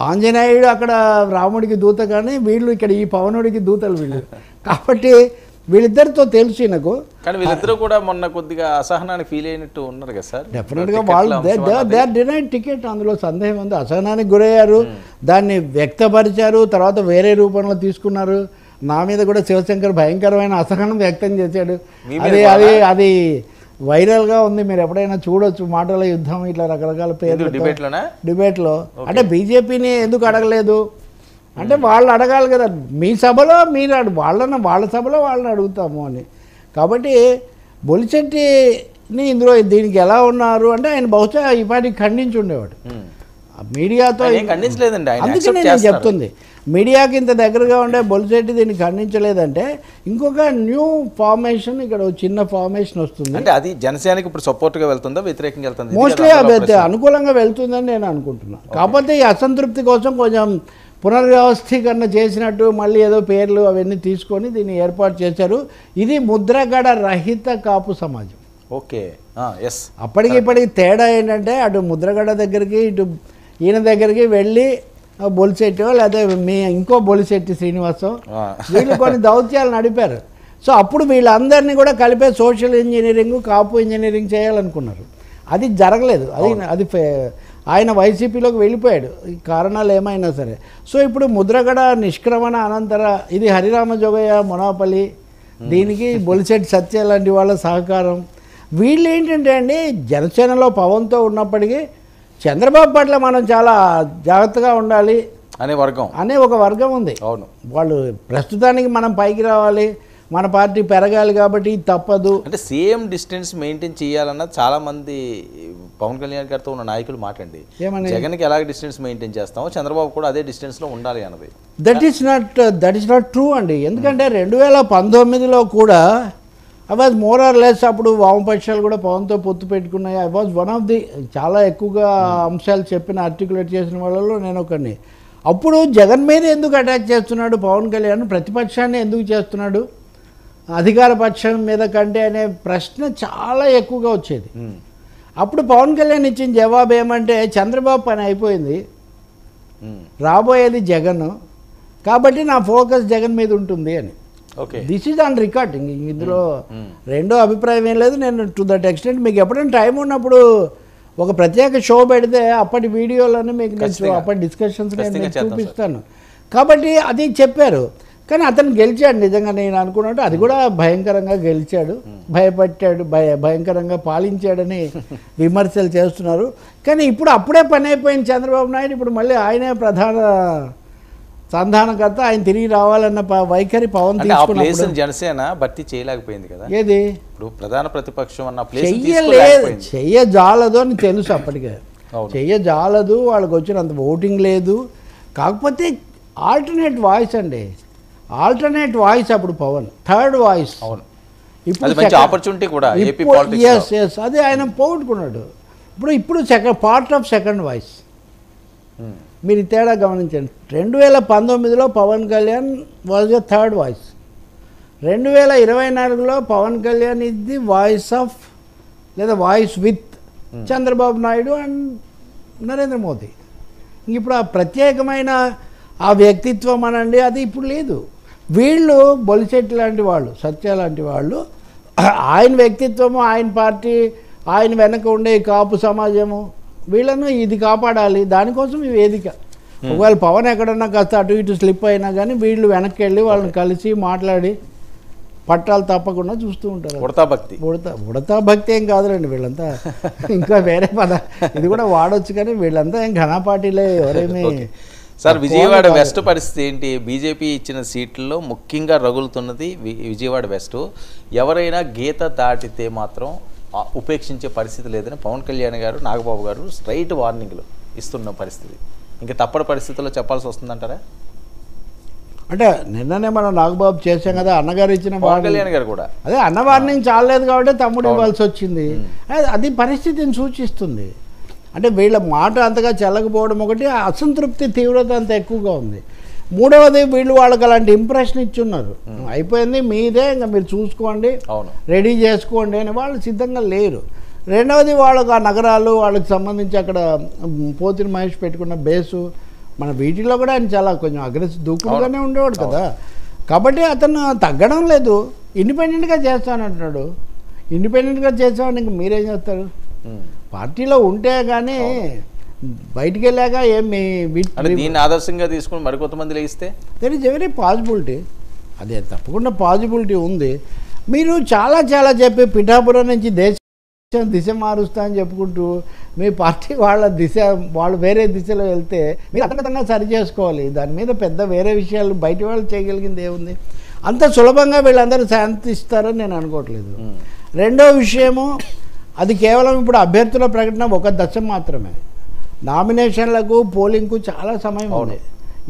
[SPEAKER 2] ఆంజనేయుడు అక్కడ రాముడికి దూత, కానీ వీళ్ళు ఇక్కడ ఈ పవనుడికి దూతలు వీళ్ళు. కాబట్టి వీళ్ళిద్దరితో తెలుసు నాకు.
[SPEAKER 1] కానీ వీళ్ళిద్దరూ కూడా మొన్న కొద్దిగా అసహనానికి ఫీల్ అయినట్టు ఉన్నారు కదా సార్.
[SPEAKER 2] డెఫినెట్గా వాళ్ళు దే ఆర్ డినైడ్ టికెట్, అందులో సందేహం ఉంది. అసహనానికి గురయ్యారు, దాన్ని వ్యక్తపరిచారు, తర్వాత వేరే రూపంలో తీసుకున్నారు. నా మీద కూడా శివశంకర్ భయంకరమైన అసహనం వ్యక్తం చేశాడు. అది వైరల్గా ఉంది, మీరు ఎప్పుడైనా చూడొచ్చు. మాటల యుద్ధం ఇట్లా రకరకాల పేర్లు డిబేట్లో. అంటే బీజేపీని ఎందుకు అడగలేదు అంటే వాళ్ళు అడగాలి కదా, మీ సభలో మీరు వాళ్ళ సభలో వాళ్ళని అడుగుతాము అని. కాబట్టి బొలిశెట్టిని ఇందులో దీనికి ఎలా ఉన్నారు అంటే ఆయన బహుశా ఈ పాటికి ఖండించి ఉండేవాడు మీడియాతో. అందుకే నేను చెప్తుంది, మీడియాకి ఇంత దగ్గరగా ఉండే బొలిశెట్టి దీన్ని ఖండించలేదంటే ఇంకొక న్యూ ఫార్మేషన్, ఇక్కడ చిన్న ఫార్మేషన్ వస్తుంది.
[SPEAKER 1] అంటే అది జనసేనకి ఇప్పుడు సపోర్ట్గా వెళ్తుందా, వ్యతిరేకంగా వెళ్తుందా?
[SPEAKER 2] మోస్ట్లీ అనుకూలంగా వెళ్తుందని నేను అనుకుంటున్నాను. కాకపోతే ఈ అసంతృప్తి కోసం కొంచెం పునర్వ్యవస్థీకరణ చేసినట్టు మళ్ళీ ఏదో పేర్లు అవన్నీ తీసుకొని దీన్ని ఏర్పాటు చేశారు. ఇది ముద్రగడ రహిత కాపు సమాజం.
[SPEAKER 1] ఓకే.
[SPEAKER 2] అప్పటికిప్పటికి తేడా ఏంటంటే అటు ముద్రగడ దగ్గరికి ఇటు ఈయన దగ్గరికి వెళ్ళి బొలిశెట్టి లేదా ఇంకో బొలిశెట్టి శ్రీనివాసం వీళ్ళు కొన్ని దౌత్యాలు నడిపారు. సో అప్పుడు వీళ్ళందరినీ కూడా కలిపే సోషల్ ఇంజనీరింగ్, కాపు ఇంజనీరింగ్ చేయాలనుకున్నారు. అది జరగలేదు. అది ఆయన వైసీపీలోకి వెళ్ళిపోయాడు, ఈ కారణాలు ఏమైనా సరే. సో ఇప్పుడు ముద్రగడ నిష్క్రమణ అనంతర ఇది హరిరామ జోగయ్య మొనాపల్లి, దీనికి బొలిశెట్టి సత్య లాంటి వాళ్ళ సహకారం. వీళ్ళు ఏంటంటే అండి, జనసేనలో పవన్తో ఉన్నప్పటికీ చంద్రబాబు పట్ల మనం చాలా జాగ్రత్తగా ఉండాలి అనే ఒక వర్గం ఉంది.
[SPEAKER 1] అవును.
[SPEAKER 2] వాళ్ళు ప్రస్తుతానికి మనం పైకి రావాలి, మన పార్టీ పెరగాలి, కాబట్టి తప్పదు.
[SPEAKER 1] అంటే సేమ్ డిస్టెన్స్ మెయింటైన్ చేయాలన్నది చాలా మంది పవన్ కళ్యాణ్ గారితో ఉన్న నాయకులు మాట్లాడి, జగన్కి ఎలాగ డిస్టెన్స్ మెయింటైన్ చేస్తామో చంద్రబాబు కూడా అదే డిస్టెన్స్లో ఉండాలి అన్నది.
[SPEAKER 2] దట్ ఈస్ నాట్ ట్రూ అండి. ఎందుకంటే 2019లో కూడా I was more or less, అప్పుడు వామపక్షాలు కూడా పవన్తో పొత్తు పెట్టుకున్నాయి. I was one of the చాలా ఎక్కువగా అంశాలు చెప్పిన ఆర్టికులేట్ చేసిన వాళ్ళలో నేను ఒకరిని. అప్పుడు జగన్ మీద ఎందుకు అటాక్ చేస్తున్నాడు పవన్ కళ్యాణ్, ప్రతిపక్షాన్ని ఎందుకు చేస్తున్నాడు అధికార పక్షం మీద కంటే అనే ప్రశ్న చాలా ఎక్కువగా వచ్చేది. అప్పుడు పవన్ కళ్యాణ్ ఇచ్చిన జవాబు ఏమంటే చంద్రబాబు పని అయిపోయింది,
[SPEAKER 1] ఉమ్,
[SPEAKER 2] రాబోయేది జగన్, కాబట్టి నా ఫోకస్ జగన్ మీద ఉంటుంది అని.
[SPEAKER 1] Okay.
[SPEAKER 2] This is on recording. ఇందులో రెండో అభిప్రాయం ఏం లేదు. నేను టు దట్ ఎక్స్టెంట్ మీకు ఎప్పుడైనా టైం ఉన్నప్పుడు ఒక ప్రత్యేక షో పెడితే అప్పటి వీడియోలను మీకు నేను
[SPEAKER 1] ఖచ్చితంగా.
[SPEAKER 2] అప్పటి డిస్కషన్స్ నేను
[SPEAKER 1] ఖచ్చితంగా
[SPEAKER 2] మీకు
[SPEAKER 1] చేద్దాం సార్.
[SPEAKER 2] చూపిస్తాను. కాబట్టి అది చెప్పారు. కానీ అతను గెలిచాడు నిజంగా. నేను అనుకున్నట్టు అది కూడా భయంకరంగా గెలిచాడు, భయపట్టాడు, భయంకరంగా పాలించాడని విమర్శలు చేస్తున్నారు. కానీ ఇప్పుడు అప్పుడే పని అయిపోయింది చంద్రబాబు నాయుడు. ఇప్పుడు మళ్ళీ ఆయనే ప్రధాన సంధానకర్త. ఆయన తిరిగి రావాలన్న వైఖరి పవన్
[SPEAKER 1] అంటే ఆ ప్లేస్
[SPEAKER 2] తీసుకున్నప్పుడు
[SPEAKER 1] జనసేన భర్తీ చేయలేకపోయింది కదా.
[SPEAKER 2] ఏది
[SPEAKER 1] ఇప్పుడు ప్రధాన ప్రతిపక్షం అన్న ప్లేస్
[SPEAKER 2] చెయ్యలేదు, చెయ్యజాలదు అని తెలుసు అప్పటికే.
[SPEAKER 1] అవును.
[SPEAKER 2] చెయ్యజాలదు, వాళ్ళకి వచ్చినంత ఓటింగ్ లేదు. కాకపోతే ఆల్టర్నేట్ వాయిస్ అండి, ఆల్టర్నేట్ వాయిస్ అప్పుడు పవన్, థర్డ్ వాయిస్.
[SPEAKER 1] అవును, అది మంచి ఆపర్చునిటీ కూడా ఏపీ పాలిటిక్స్.
[SPEAKER 2] ఎస్ అది ఆయన పోగొట్టుకున్నాడు. ఇప్పుడు పార్ట్ ఆఫ్ సెకండ్ వాయిస్. మీరు ఈ తేడా గమనించండి. 2019లో Pawan Kalyan was a third voice. 2024లో Pawan Kalyan is the voice of లేదా voice with Chandrababu Naidu and Narendra Modi. ఇప్పుడు ఆ ప్రత్యేకమైన ఆ వ్యక్తిత్వం అనండి అది ఇప్పుడు లేదు. వీళ్ళు బొలిశెట్టి లాంటి వాళ్ళు, సత్య లాంటి వాళ్ళు, ఆయన వ్యక్తిత్వము, ఆయన పార్టీ, ఆయన వెనక ఉండే కాపు సమాజము, వీళ్ళను ఇది కాపాడాలి. దానికోసం ఈ వేదిక. ఒకవేళ పవన్ ఎక్కడన్నా కాస్త అటు ఇటు స్లిప్ అయినా కానీ వీళ్ళు వెనక్కి వెళ్ళి వాళ్ళని కలిసి మాట్లాడి పట్టాలు తప్పకుండా చూస్తూ ఉంటారు. ఉడతా భక్తి ఏం కాదులేండి వీళ్ళంతా, ఇంకా వేరే పద ఇది కూడా వాడొచ్చు. కానీ వీళ్ళంతా ఏం ఘనపాటిలే, ఎవరేమీ.
[SPEAKER 1] సార్, విజయవాడ వెస్ట్ పరిస్థితి ఏంటి? బీజేపీ ఇచ్చిన సీట్లలో ముఖ్యంగా రగులుతున్నది విజయవాడ వెస్ట్. ఎవరైనా గీత దాటితే మాత్రం ఉపేక్షించే పరిస్థితి లేదని పవన్ కళ్యాణ్ గారు, నాగబాబు గారు స్ట్రైట్ వార్నింగ్లు ఇస్తున్న పరిస్థితి. ఇంకా తప్పని పరిస్థితుల్లో చెప్పాల్సి వస్తుందంటారా?
[SPEAKER 2] అంటే నిన్ననే మనం నాగబాబు చేసాం కదా, అన్నగారు ఇచ్చిన
[SPEAKER 1] పవన్ కళ్యాణ్ గారు కూడా
[SPEAKER 2] అదే అన్న వార్నింగ్ చాలలేదు కాబట్టి తమ్ముడు ఇవ్వాల్సి వచ్చింది. అది పరిస్థితిని సూచిస్తుంది. అంటే వీళ్ళ మాట అంతగా చెల్లకపోవడం ఒకటి, అసంతృప్తి తీవ్రత అంత ఎక్కువగా ఉంది. మూడవది వీళ్ళు వాళ్ళకి అలాంటి ఇంప్రెషన్ ఇచ్చున్నారు, అయిపోయింది మీదే, ఇంకా మీరు చూసుకోండి, రెడీ చేసుకోండి అని. వాళ్ళు సిద్ధంగా లేరు. రెండవది వాళ్ళకు ఆ నగరాలు, వాళ్ళకి సంబంధించి అక్కడ పోతిని మహేష్ పెట్టుకున్న బేసు, మన వీటిలో కూడా ఆయన చాలా కొంచెం అగ్రెసివ్ దూకుడుగానే ఉండేవాడు కదా. కాబట్టి అతను తగ్గడం లేదు, ఇండిపెండెంట్గా చేస్తానంటున్నాడు. ఇండిపెండెంట్గా చేస్తామని ఇంక మీరేం చేస్తారు? పార్టీలో ఉంటే కానీ బయటికి వెళ్ళాక ఏమి
[SPEAKER 1] దీన్ని ఆదర్శంగా తీసుకుని మరికొంతమంది లేస్తే
[SPEAKER 2] దట్ ఈజ్ ఎవరీ పాసిబిలిటీ. అదే తప్పకుండా పాసిబిలిటీ ఉంది. మీరు చాలా చాలా చెప్పి పిఠాపురం నుంచి దిశ మారుస్తా అని చెప్పుకుంటూ మీ పార్టీ వాళ్ళు వేరే దిశలో వెళ్తే మీరు అంతర్గతంగా సరి చేసుకోవాలి. దాని మీద పెద్ద వేరే విషయాలు బయట వాళ్ళు చేయగలిగింది ఏముంది? అంత సులభంగా వీళ్ళందరూ శాంతిస్తారని నేను అనుకోవట్లేదు. రెండో విషయము, అది కేవలం ఇప్పుడు అభ్యర్థుల ప్రకటన ఒక దశ మాత్రమే. నామినేషన్లకు పోలింగ్కు చాలా సమయం ఉంది.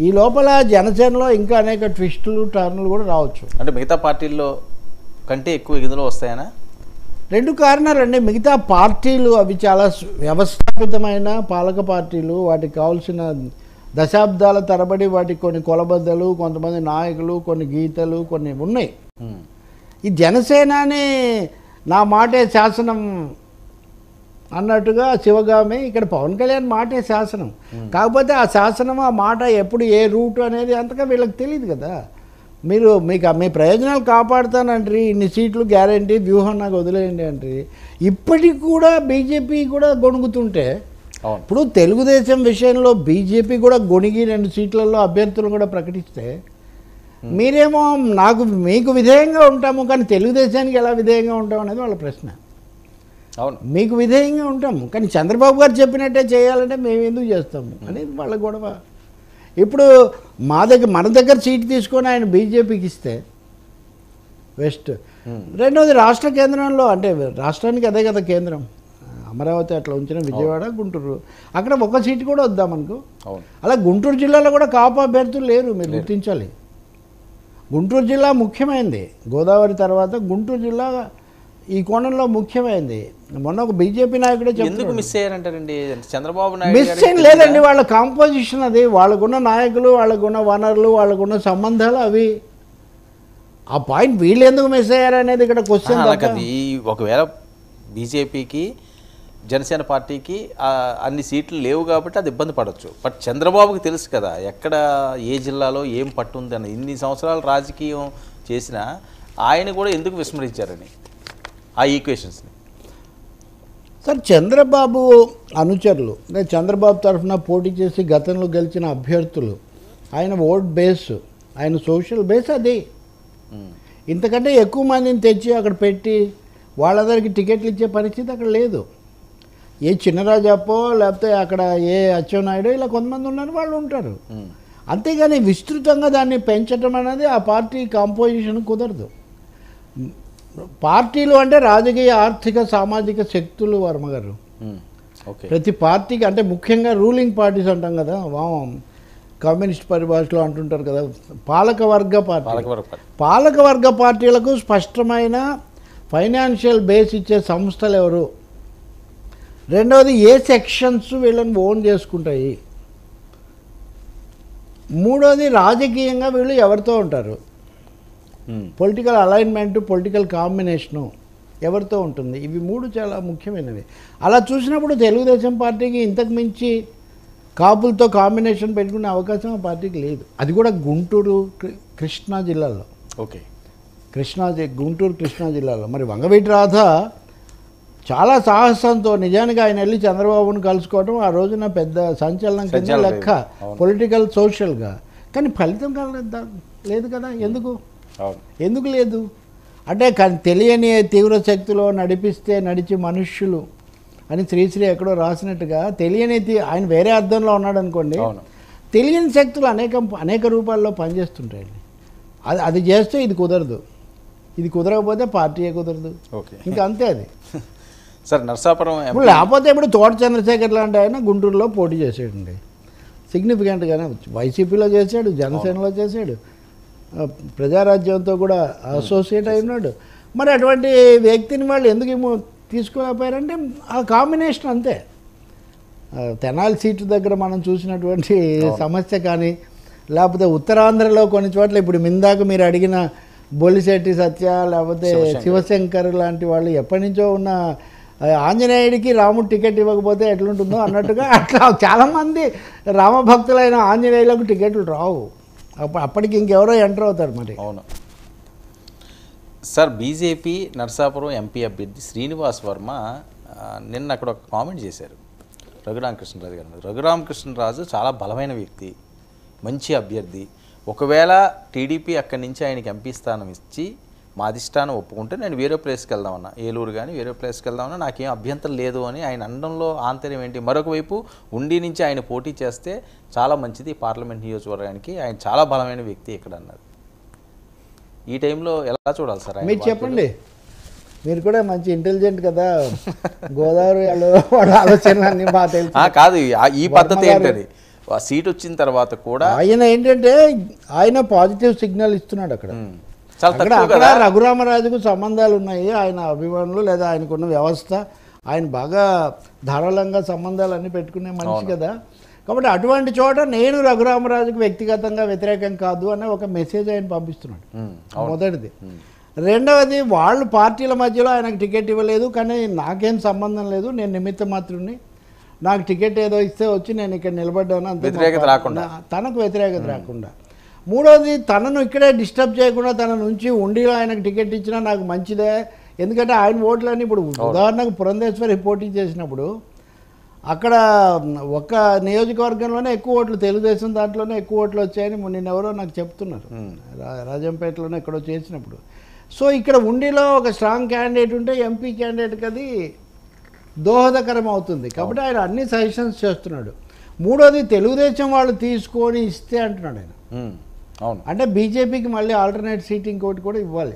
[SPEAKER 2] ఈ లోపల జనసేనలో ఇంకా అనేక ట్విస్టులు టర్నులు కూడా రావచ్చు.
[SPEAKER 1] అంటే మిగతా పార్టీల్లో కంటే ఎక్కువ ఇందులో వస్తాయనా?
[SPEAKER 2] రెండు కారణాలు అండి. మిగతా పార్టీలు అవి చాలా వ్యవస్థాపితమైన పాలక పార్టీలు, వాటికి కావాల్సిన దశాబ్దాల తరబడి వాటికి కొన్ని కొలబద్దలు, కొంతమంది నాయకులు, కొన్ని గీతలు, కొన్ని ఉన్నాయి. ఈ జనసేనని నా మాటే శాసనం అన్నట్టుగా శివగామి, ఇక్కడ పవన్ కళ్యాణ్ మాటే శాసనం. కాకపోతే ఆ శాసనం, ఆ మాట ఎప్పుడు ఏ రూట్ అనేది అంతగా వీళ్ళకి తెలియదు కదా. మీకు మీ ప్రయోజనాలు కాపాడుతానంటారు, ఇన్ని సీట్లు గ్యారంటీ, వ్యూహం నాకు వదిలేయండి అంటారు. ఇప్పటికి కూడా బీజేపీ కూడా గొణుగుతుంటే, ఇప్పుడు తెలుగుదేశం విషయంలో బీజేపీ కూడా గొణిగి 2 సీట్లలో అభ్యర్థులు కూడా ప్రకటిస్తే, మీరేమో మీకు విధేయంగా ఉంటాము కానీ తెలుగుదేశానికి ఎలా విధేయంగా ఉంటాం అనేది వాళ్ళ ప్రశ్న.
[SPEAKER 1] అవును,
[SPEAKER 2] మీకు విధేయంగా ఉంటాము కానీ చంద్రబాబు గారు చెప్పినట్టే చేయాలంటే మేము ఎందుకు చేస్తాము అనేది వాళ్ళ గొడవ. ఇప్పుడు మన దగ్గర సీట్ తీసుకొని ఆయన బీజేపీకి ఇస్తే వెస్ట్. రెండవది రాష్ట్ర కేంద్రంలో, అంటే రాష్ట్రానికి అదే కదా కేంద్రం, అమరావతి అట్లా ఉంచిన విజయవాడ, గుంటూరు, అక్కడ ఒక సీటు కూడా వద్దామనుకో. అలా గుంటూరు జిల్లాలో కూడా కాపు అభ్యర్థులు లేరు, మీరు గుర్తించాలి. గుంటూరు జిల్లా ముఖ్యమైనది, గోదావరి తర్వాత గుంటూరు జిల్లా ఈ కోణంలో ముఖ్యమైనది. మొన్న ఒక బీజేపీ నాయకుడే
[SPEAKER 1] ఎందుకు మిస్ అయ్యారంటారండి చంద్రబాబు నాయుడు?
[SPEAKER 2] మిస్ ఏం లేదండి, వాళ్ళ కాంపోజిషన్ అది, వాళ్ళకున్న నాయకులు, వాళ్ళకున్న వనరులు, వాళ్ళకున్న సంబంధాలు అవి. ఆ పాయింట్ వీళ్ళు ఎందుకు మిస్ అయ్యారనేది ఇక్కడ క్వశ్చన్.
[SPEAKER 1] ఒకవేళ బీజేపీకి జనసేన పార్టీకి అన్ని సీట్లు లేవు కాబట్టి అది ఇబ్బంది పడవచ్చు. బట్ చంద్రబాబుకి తెలుసు కదా ఎక్కడ ఏ జిల్లాలో ఏం పట్టు ఉంది అని. ఇన్ని సంవత్సరాలు రాజకీయం చేసినా ఆయన కూడా ఎందుకు విస్మరించారని ఆ ఈక్వేషన్స్ని.
[SPEAKER 2] సార్ చంద్రబాబు అనుచరులు అంటే చంద్రబాబు తరఫున పోటీ చేసి గతంలో గెలిచిన అభ్యర్థులు ఆయన ఓట్ బేస్, ఆయన సోషల్ బేస్ అది. ఇంతకంటే ఎక్కువ మందిని తెచ్చి అక్కడ పెట్టి వాళ్ళందరికీ టికెట్లు ఇచ్చే పరిస్థితి అక్కడ లేదు. ఏ చిన్నరాజప్పో లేకపోతే అక్కడ ఏ అచ్చెన్నాయుడు ఇలా కొంతమంది ఉన్నారు, వాళ్ళు ఉంటారు. అంతేగాని విస్తృతంగా దాన్ని పెంచడం అనేది ఆ పార్టీ కాంపోజిషన్ కుదరదు. పార్టీలు అంటే రాజకీయ, ఆర్థిక, సామాజిక శక్తులు వర్మ గారు. ప్రతి పార్టీకి అంటే ముఖ్యంగా రూలింగ్ పార్టీస్ అంటాం కదా, కమ్యూనిస్ట్ పరిభాషలో అంటుంటారు కదా, పాలకవర్గ పార్టీలకు స్పష్టమైన ఫైనాన్షియల్ బేస్ ఇచ్చే సంస్థలు ఎవరు, రెండవది ఏ సెక్షన్స్ వీళ్ళని ఓన్ చేసుకుంటాయి, మూడోది రాజకీయంగా వీళ్ళు ఎవరితో ఉంటారు, పొలిటికల్ అలైన్మెంట్, పొలిటికల్ కాంబినేషను ఎవరితో ఉంటుంది. ఇవి మూడు చాలా ముఖ్యమైనవి. అలా చూసినప్పుడు తెలుగుదేశం పార్టీకి ఇంతకు మించి కాపులతో కాంబినేషన్ పెట్టుకునే అవకాశం ఆ పార్టీకి లేదు. అది కూడా గుంటూరు కృష్ణా జిల్లాలో.
[SPEAKER 1] ఓకే,
[SPEAKER 2] గుంటూరు కృష్ణా జిల్లాలో. మరి వంగవీటి రాధ చాలా సాహసంతో నిజానికి ఆయన వెళ్ళి చంద్రబాబును కలుసుకోవడం ఆ రోజున పెద్ద సంచలనం కింద లెక్క, పొలిటికల్ సోషల్గా. కానీ ఫలితం లేదు కదా. ఎందుకు లేదు అంటే తెలియని తీవ్ర శక్తిలో నడిపిస్తే నడిచి మనుష్యులు అని శ్రీశ్రీ ఎక్కడో రాసినట్టుగా తెలియని ఆయన వేరే అర్థంలో ఉన్నాడు అనుకోండి, తెలియని శక్తులు అనేక రూపాల్లో పనిచేస్తుంటాయండి. అది చేస్తే ఇది కుదరదు, ఇది కుదరకపోతే పార్టీయే కుదరదు. ఇంకా అంతే అది.
[SPEAKER 1] సార్ నర్సాపురం
[SPEAKER 2] లేకపోతే ఇప్పుడు తోట చంద్రశేఖర్ లాంటి ఆయన గుంటూరులో పోటీ చేసాడండి, సిగ్నిఫికెంట్గానే వైసీపీలో చేశాడు, జనసేనలో చేశాడు, ప్రజారాజ్యంతో కూడా అసోసియేట్ అయి ఉన్నాడు. మరి అటువంటి వ్యక్తిని వాళ్ళు ఎందుకు తీసుకోలేకపోయారంటే ఆ కాంబినేషన్ అంతే. తెనాలి సీటు దగ్గర మనం చూసినటువంటి సమస్య కానీ, లేకపోతే ఉత్తరాంధ్రలో కొన్ని చోట్ల ఇప్పుడు మిందాక మీరు అడిగిన బొలిశెట్టి సత్య, లేకపోతే శివశంకర్ లాంటి వాళ్ళు ఎప్పటి నుంచో ఉన్న ఆంజనేయుడికి రాముడు టికెట్ ఇవ్వకపోతే ఎట్లుంటుందో అన్నట్టుగా అట్లా చాలామంది రామభక్తులైన ఆంజనేయులకు టికెట్లు రావు. అప్పటికి ఇంకెవరో ఎంటర్ అవుతారు. మరి
[SPEAKER 1] అవును సార్, బీజేపీ నర్సాపురం ఎంపీ అభ్యర్థి శ్రీనివాస్ వర్మ నిన్న అక్కడ ఒక కామెంట్ చేశారు రఘురామకృష్ణరాజు గారు. రఘురామకృష్ణరాజు చాలా బలమైన వ్యక్తి, మంచి అభ్యర్థి. ఒకవేళ టీడీపీ అక్కడి నుంచి ఆయనకి ఎంపీ స్థానం ఇచ్చి మా అధిష్టానం ఒప్పుకుంటే నేను వేరే ప్లేస్కి వెళ్దామన్నా, ఏలూరు కానీ వేరే ప్లేస్కి వెళ్దామన్నా నాకేం అభ్యంతరం లేదు అని ఆయన అనడంలో ఆంతర్యం ఏంటి? మరొక వైపు ఉండి నుంచి ఆయన పోటీ చేస్తే చాలా మంచిది పార్లమెంట్ నియోజకవర్గానికి, ఆయన చాలా బలమైన వ్యక్తి ఇక్కడ అన్నారు. ఈ టైంలో ఎలా చూడాలి సార్?
[SPEAKER 2] మీరు చెప్పండి, మీరు కూడా మంచి ఇంటెలిజెంట్ కదా, గోదావరి వాళ్ళ ఆలోచనలన్నీ బాగా తెలుసు.
[SPEAKER 1] కాదు, ఈ పద్ధతి ఏంటది? సీట్ వచ్చిన తర్వాత కూడా
[SPEAKER 2] ఆయన ఏంటంటే ఆయన పాజిటివ్ సిగ్నల్ ఇస్తున్నాడు. అక్కడ రఘురామరాజుకు సంబంధాలు ఉన్నాయి, ఆయన అభిమానులు లేదా ఆయనకున్న వ్యవస్థ, ఆయన బాగా ధారాళంగా సంబంధాలు అన్నీ పెట్టుకునే మనిషి కదా. కాబట్టి అటువంటి చోట నేను రఘురామరాజుకు వ్యక్తిగతంగా వ్యతిరేకం కాదు అనే ఒక మెసేజ్ ఆయన పంపిస్తున్నాడు, మొదటిది. రెండవది, వాళ్ళు పార్టీల మధ్యలో ఆయనకు టికెట్ ఇవ్వలేదు, కానీ నాకేం సంబంధం లేదు, నేను నిమిత్త మాత్రుని, నాకు టికెట్ ఏదో ఇస్తే వచ్చి నేను ఇక్కడ నిలబడ్డాను అంతే, తనకు వ్యతిరేకత రాకుండా. మూడవది, తనను ఇక్కడే డిస్టర్బ్ చేయకుండా తన నుంచి ఉండిలో ఆయనకు టికెట్ ఇచ్చినా నాకు మంచిదే. ఎందుకంటే ఆయన ఓట్లని ఇప్పుడు ఉదాహరణకు పురంధేశ్వరి పోటీ చేసినప్పుడు అక్కడ ఒక్క నియోజకవర్గంలోనే ఎక్కువ ఓట్లు, తెలుగుదేశం దాంట్లోనే ఎక్కువ ఓట్లు వచ్చాయని నిన్నెవరో నాకు చెప్తున్నారు, రాజంపేటలోనే ఎక్కడో చేసినప్పుడు. సో ఇక్కడ ఉండిలో ఒక స్ట్రాంగ్ క్యాండిడేట్ ఉంటే ఎంపీ క్యాండిడేట్కి అది దోహదకరం అవుతుంది. కాబట్టి ఆయన అన్ని సజెషన్స్ చేస్తున్నాడు. మూడోది, తెలుగుదేశం వాళ్ళు తీసుకొని ఇస్తే అంటున్నాడు ఆయన.
[SPEAKER 1] అవును,
[SPEAKER 2] అంటే బీజేపీకి మళ్ళీ ఆల్టర్నేట్ సీట్ ఇంకోటి కూడా ఇవ్వాలి.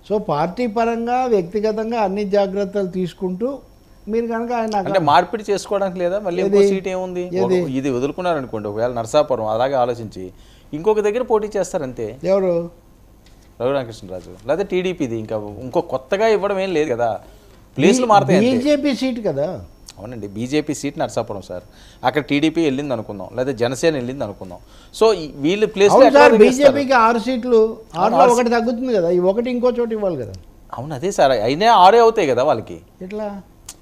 [SPEAKER 2] సో పార్టీ పరంగా వ్యక్తిగతంగా అన్ని జాగ్రత్తలు తీసుకుంటూ మీరు కనుక ఆయన
[SPEAKER 1] అంటే మార్పిడి చేసుకోవడానికి లేదా మళ్ళీ ఇంకో సీట్ ఏముంది, ఇది వదులుకున్నారనుకోండి ఒకవేళ నర్సాపురం, అలాగే ఆలోచించి ఇంకొక దగ్గర పోటీ చేస్తారంతే.
[SPEAKER 2] ఎవరు?
[SPEAKER 1] రఘురామకృష్ణరాజు లేదా టీడీపీది ఇంకా ఇంకో కొత్తగా ఇవ్వడం ఏం లేదు కదా, ప్లేస్లు మారుతాయి.
[SPEAKER 2] బీజేపీ సీట్ కదా.
[SPEAKER 1] అవునండి, బీజేపీ సీట్ నర్సాపురం సార్, అక్కడ టీడీపీ వెళ్ళింది అనుకుందాం, లేదా జనసేన వెళ్ళింది అనుకుందాం. సో వీళ్ళు ప్లేస్
[SPEAKER 2] బీజేపీకి 6 సీట్లు, 6లో ఒకటి తగ్గుతుంది కదా, ఈ ఒకటి ఇంకో చోటు ఇవ్వాలి కదా.
[SPEAKER 1] అవును, అదే సార్, అయినా 6 అవుతాయి కదా వాళ్ళకి.
[SPEAKER 2] ఎట్లా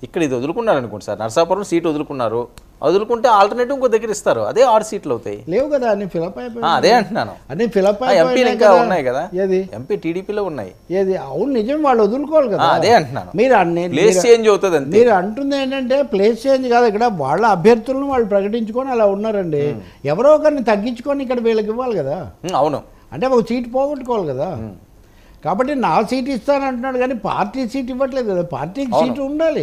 [SPEAKER 1] ఇక్కడ ఇది వదులుకున్నారు అనుకోండి సార్, నరసాపురం సీట్ వదులుకుంటే ఆల్టర్నేటివ్ ఇంకో దగ్గర ఇస్తారు, అదే 6 సీట్లు అవుతాయి.
[SPEAKER 2] లేవు కదా, అన్ని ఫిలప్ అయిపోయి.
[SPEAKER 1] అదే అంటున్నాను,
[SPEAKER 2] అన్ని ఫిలప్
[SPEAKER 1] ఎంపీలు ఇంకా ఉన్నాయి కదా.
[SPEAKER 2] ఏది
[SPEAKER 1] ఎంపీ టీడీపీలో ఉన్నాయి.
[SPEAKER 2] ఏది అవును నిజం, వాళ్ళు వదులుకోవాలి కదా.
[SPEAKER 1] అదే అంటున్నాను,
[SPEAKER 2] మీరు
[SPEAKER 1] ప్లేస్ చేంజ్ అవుతుంది అంతే.
[SPEAKER 2] మీరు అంటుంది ఏంటంటే ప్లేస్ చేంజ్ కాదు, ఇక్కడ వాళ్ళ అభ్యర్థులను వాళ్ళు ప్రకటించుకొని అలా ఉన్నారండి. ఎవరో ఒకరిని తగ్గించుకొని ఇక్కడ వీళ్ళకి ఇవ్వాలి కదా.
[SPEAKER 1] అవును,
[SPEAKER 2] అంటే ఒక సీట్ పోగొట్టుకోవాలి కదా. కాబట్టి నా సీట్ ఇస్తానంటున్నాడు కానీ పార్టీ సీట్ ఇవ్వట్లేదు కదా, పార్టీకి సీటు ఉండాలి.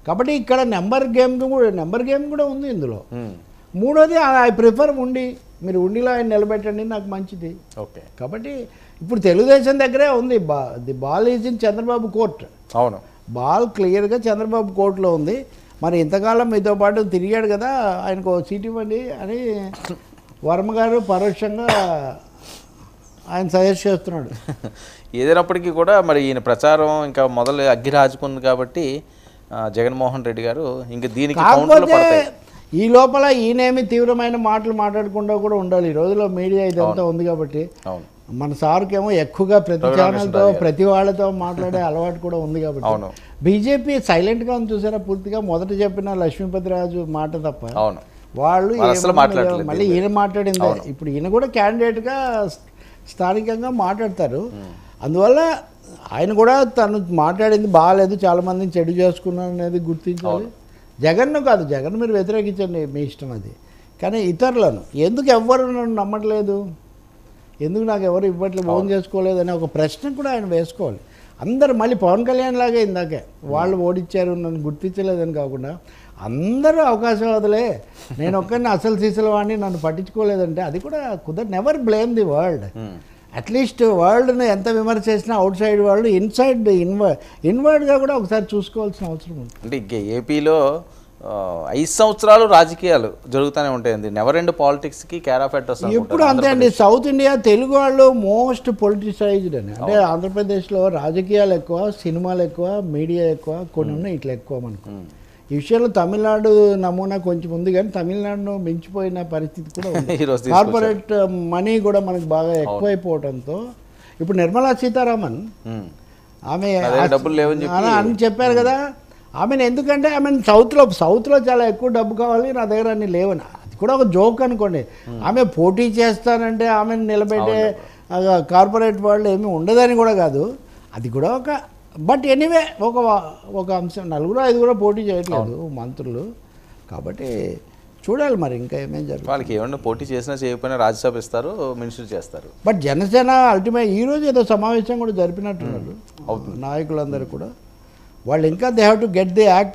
[SPEAKER 2] కాబట్టి ఇక్కడ నెంబర్ గేమ్ కూడా ఉంది ఇందులో. మూడోది ఐ ప్రిఫర్ మీరు ఉండిలో ఆయన నిలబెట్టండి, నాకు మంచిది.
[SPEAKER 1] ఓకే,
[SPEAKER 2] కాబట్టి ఇప్పుడు తెలుగుదేశం దగ్గరే ఉంది, the ball is in Chandrababu court.
[SPEAKER 1] అవును,
[SPEAKER 2] బాల్ క్లియర్గా చంద్రబాబు కోర్టులో ఉంది. మరి ఇంతకాలం మీతో పాటు తిరిగాడు కదా, ఆయనకు సీట్ ఇవ్వండి అని వర్మ గారు పరోక్షంగా ఆయన సజెస్ట్ చేస్తున్నాడు.
[SPEAKER 1] ఏదైనప్పటికీ కూడా మరి ఈయన ప్రచారం ఇంకా మొదలు అగ్గి రాజుకుంది కాబట్టి జగన్మోహన్ రెడ్డి గారు ఇంకా దీనికి
[SPEAKER 2] ఈ లోపల ఈయనేమి తీవ్రమైన మాటలు మాట్లాడకుండా కూడా ఉండాలి. ఈ రోజులో మీడియా ఇదంతా ఉంది కాబట్టి. మన సార్కేమో ఎక్కువగా ప్రతి ఛానల్తో ప్రతి వాళ్ళతో మాట్లాడే అలవాటు కూడా ఉంది కాబట్టి. బీజేపీ సైలెంట్గా ఉంది చూసారా పూర్తిగా. మొదట చెప్పిన లక్ష్మీపతిరాజు మాట తప్ప వాళ్ళు మళ్ళీ ఈయన మాట్లాడింది. ఇప్పుడు ఈయన కూడా క్యాండిడేట్గా స్థానికంగా మాట్లాడతారు. అందువల్ల ఆయన కూడా తను మాట్లాడింది బాగాలేదు, చాలామందిని చెడు చేసుకున్నాను అనేది గుర్తించాలి. జగన్ను కాదు, జగన్ మీరు వ్యతిరేకించండి, మీ ఇష్టం అది. కానీ ఇతరులను ఎందుకు ఎవ్వరు నన్ను నమ్మట్లేదు, ఎందుకు నాకు ఎవరు ఇవ్వట్లేదు, ఓన్ చేసుకోలేదు అనే ఒక ప్రశ్న కూడా ఆయన వేసుకోవాలి. అందరూ మళ్ళీ పవన్ కళ్యాణ్ లాగే ఇందాకే వాళ్ళు ఓడిచ్చారు నన్ను గుర్తించలేదని కాకుండా అందరూ అవకాశవాదులే, నేను ఒక్కరిని అసలు సీసల వాడిని నన్ను పట్టించుకోలేదంటే అది కూడా never blame the world. At least వరల్డ్ని ఎంత విమర్శ చేసినా అవుట్ సైడ్ వరల్డ్ ఇన్సైడ్ ఇన్వర్డ్గా కూడా ఒకసారి చూసుకోవాల్సిన అవసరం ఉంది.
[SPEAKER 1] అంటే ఇంకా ఏపీలో 5 సంవత్సరాలు రాజకీయాలు జరుగుతూనే ఉంటాయండి, నెవర్ ఎండ్ పాలిటిక్స్కి కేర్ ఆఫ్ అడ్రస్
[SPEAKER 2] ఎప్పుడు అంతే అండి. సౌత్ ఇండియా తెలుగు వాళ్ళు మోస్ట్ పొలిటిసైజ్డ్ అని. అంటే ఆంధ్రప్రదేశ్లో రాజకీయాలు ఎక్కువ, సినిమాలు ఎక్కువ, మీడియా ఎక్కువ, కొన్ని ఉన్నాయి ఇట్లా ఎక్కువ మనకు. ఈ విషయంలో తమిళనాడు నమూనా కొంచెం ఉంది కానీ తమిళనాడును మించిపోయిన పరిస్థితి కూడా ఉంది. కార్పొరేట్ మనీ కూడా మనకు బాగా ఎక్కువైపోవడంతో ఇప్పుడు నిర్మలా సీతారామన్ ఆమె అని చెప్పారు కదా, ఆమెను ఎందుకంటే ఆమెను సౌత్లో చాలా ఎక్కువ డబ్బు కావాలి, నా దగ్గర అన్ని లేవని. అది కూడా ఒక జోక్ అనుకోండి. ఆమె పోటీ చేస్తానంటే ఆమెను నిలబెట్టే కార్పొరేట్ వాళ్ళు ఏమీ ఉండదని కూడా కాదు, అది కూడా ఒక. బట్ ఎనీవే ఒక అంశం, 4-5 పోటీ చేయట్లేదు మంత్రులు. కాబట్టి చూడాలి మరి ఇంకా ఏమేం జరుగుతుంది.
[SPEAKER 1] వాళ్ళకి ఏమన్నా పోటీ చేసినా చేయకపోయినా రాజ్యసభ ఇస్తారు, మినిస్టర్ చేస్తారు.
[SPEAKER 2] బట్ జనసేన అల్టిమేట్ ఈరోజు ఏదో సమావేశం కూడా జరిపినట్టున్నారు నాయకులందరూ కూడా. వాళ్ళు ఇంకా they have to get the act